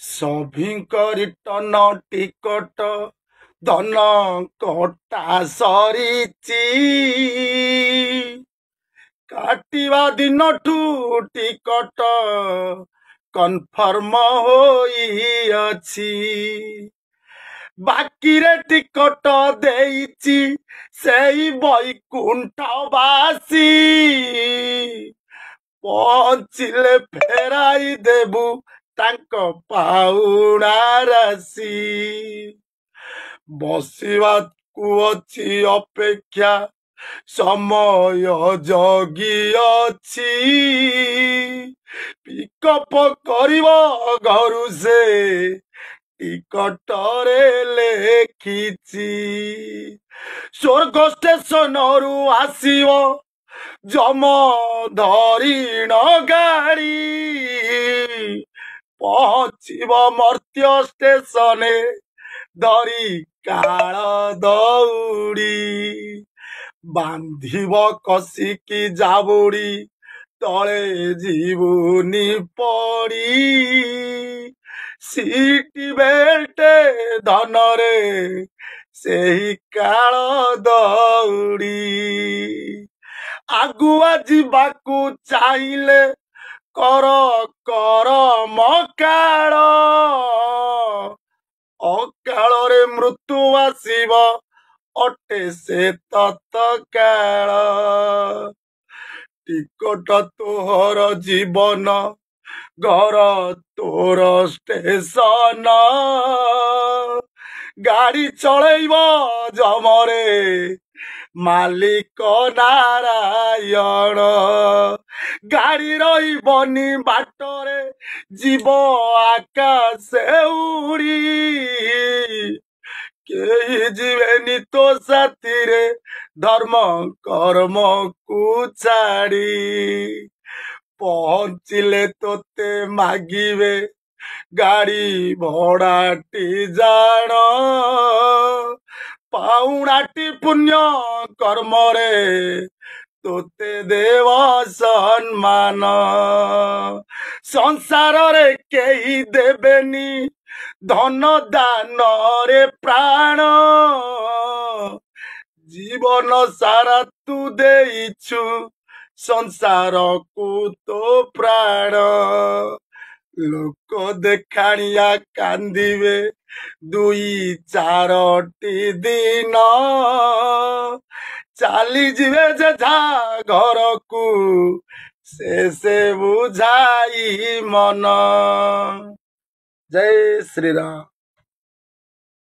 सभिंक return ticket धन कटा सरीची काटिवा दिन ठू टिकट कन्फर्म होइअछि बाकी रे टिकट देइची सेई बैकुंठवासी पहुँचिले फेराई देबू तांक पाउणा राशि बसिबाकू अछि अपेक्षा समय जगी अछि पिकअप करिब घरु से टिकट रे लेखिची स्वर्ग स्टेशन रु आसीब जम धरिण गाड़ी पहुँचब मर्त्य स्टेशन धरी काल दौड़ी बांधिब कसिकी जाबुड़ी तले जीवनी पड़ी सीट बेल्ट धनरे सेही काल दौड़ी आगुआ जीवाकू चाहिले कर कर मकाल अकाल मृत्यु आसीब अटे से तत्काल टिकट तोहर जीवन घर तोर स्टेशन गाड़ी चलैब जमरे मालिक नारायण गाड़ी रही बाटरे जीव आकाशे उड़ी केही जीवेनी तो साथी रे धर्म कर्म को छाड़ी पहुँचिले तोते मागिबे गाड़ी भड़ाटी जान पाउणाटी पुण्य कर्म रे तोते देव सम्मान संसार रे केही देबेनी धन दान रे प्राण जीवन सारा तू देइछु संसार को तो प्राण लोक देखाणिया कांदिबे दुई चारोटी दिन चाली जीवे जे झा घर को से बुझाई मन। जय श्री राम।